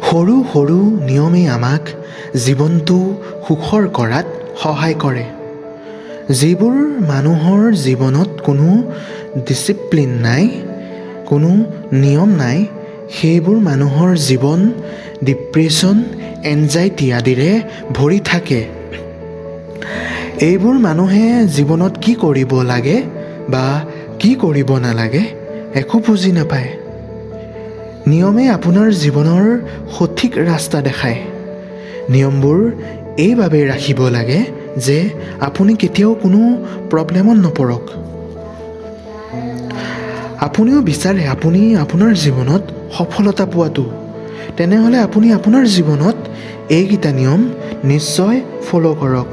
সৰু সৰু নিয়মে আমাক জীৱনটো সুখৰ কৰাত সহায় কৰে। যিবোৰ মানুহৰ জীৱনত কোনো ডিচিপ্লিন নাই, কোনো নিয়ম নাই, সেইবোৰ মানুহৰ জীৱন ডিপ্ৰেশ্যন, এনজাইটি আদিৰে ভৰি থাকে। এইবোৰ মানুহে জীৱনত কি কৰিব লাগে বা কি কৰিব নালাগে একো বুজি নাপায়। নিয়মে আপোনাৰ জীৱনৰ সঠিক ৰাস্তা দেখায়। নিয়মবোৰ এইবাবে ৰাখিব লাগে যে আপুনি কেতিয়াও কোনো প্ৰব্লেমত নপৰক। আপুনিও বিচাৰে আপুনি আপোনাৰ জীৱনত সফলতা পোৱাটো, তেনেহ'লে আপুনি আপোনাৰ জীৱনত এইকেইটা নিয়ম নিশ্চয় ফ'ল' কৰক।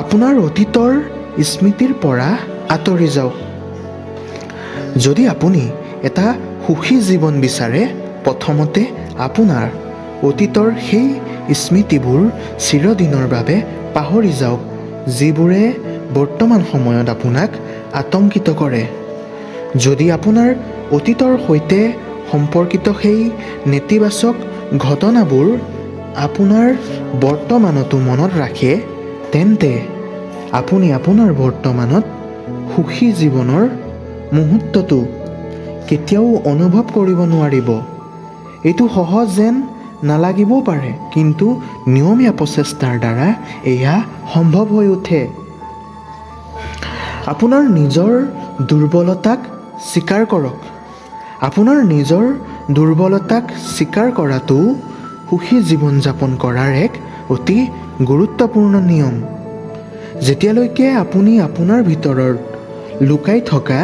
আপোনাৰ অতীতৰ স্মৃতিৰ পৰা আঁতৰি যাওক। যদি আপুনি এটা সুখী জীৱন বিচাৰে, প্ৰথমতে আপোনাৰ অতীতৰ সেই স্মৃতিবোৰ চিৰদিনৰ বাবে পাহৰি যাওক, যিবোৰে বৰ্তমান সময়ত আপোনাক আতংকিত কৰে। যদি আপোনাৰ অতীতৰ সৈতে সম্পৰ্কিত সেই নেতিবাচক ঘটনাবোৰ আপোনাৰ বৰ্তমানতো মনত ৰাখে, তেন্তে আপুনি আপোনাৰ বৰ্তমানত সুখী জীৱনৰ মুহূৰ্তটো কেতিয়াও অনুভৱ কৰিব নোৱাৰিব। এইটো সহজ যেন নালাগিবও পাৰে, কিন্তু নিয়মীয়া প্ৰচেষ্টাৰ দ্বাৰা এয়া সম্ভৱ হৈ উঠে। আপোনাৰ নিজৰ দুৰ্বলতাক স্বীকাৰ কৰক। আপোনাৰ নিজৰ দুৰ্বলতাক স্বীকাৰ কৰাটো সুখী জীৱন যাপন কৰাৰ এক অতি গুৰুত্বপূৰ্ণ নিয়ম। যেতিয়ালৈকে আপুনি আপোনাৰ ভিতৰত লুকাই থকা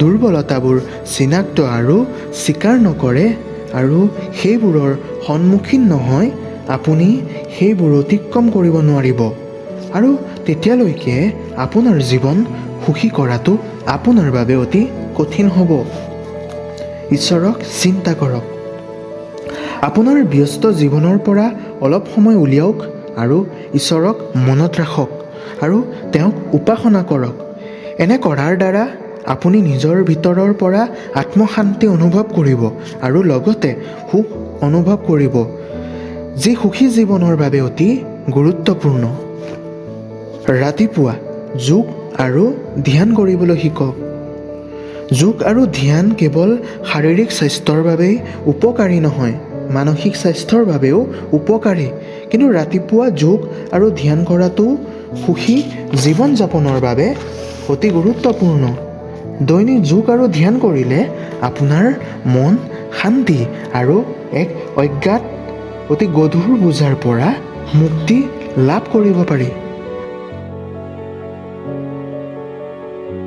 দুৰ্বলতাবোৰ চিনাক্ত আৰু স্বীকাৰ নকৰে আৰু সেইবোৰৰ সন্মুখীন নহয়, আপুনি সেইবোৰ অতিক্ৰম কৰিব নোৱাৰিব, আৰু তেতিয়ালৈকে আপোনাৰ জীৱন সুখী কৰাটো আপোনাৰ বাবে অতি কঠিন হ'ব। ঈশ্বৰক চিন্তা কৰক। আপোনাৰ ব্যস্ত জীৱনৰ পৰা অলপ সময় উলিয়াওক আৰু ঈশ্বৰক মনত ৰাখক আৰু তেওঁক উপাসনা কৰক। এনে কৰাৰ দ্বাৰা আপুনি নিজৰ ভিতৰৰ পৰা আত্মশান্তি অনুভৱ কৰিব আৰু লগতে সুখ অনুভৱ কৰিব, যি সুখী জীৱনৰ বাবে অতি গুৰুত্বপূৰ্ণ। ৰাতিপুৱা যোগ আৰু ধ্যান কৰিবলৈ শিকক। যোগ আৰু ধ্যান কেৱল শাৰীৰিক স্বাস্থ্যৰ বাবেই উপকাৰী নহয়, মানসিক স্বাস্থ্যৰ বাবেও উপকাৰী। কিন্তু ৰাতিপুৱা যোগ আৰু ধ্যান কৰাটো সুখী জীৱন যাপনৰ বাবে অতি গুৰুত্বপূৰ্ণ। দৈনিক যোগ আৰু ধ্যান কৰিলে আপোনাৰ মন শান্তি আৰু এক অজ্ঞাত অতি গধুৰ বোজাৰ পৰা মুক্তি লাভ কৰিব পাৰি।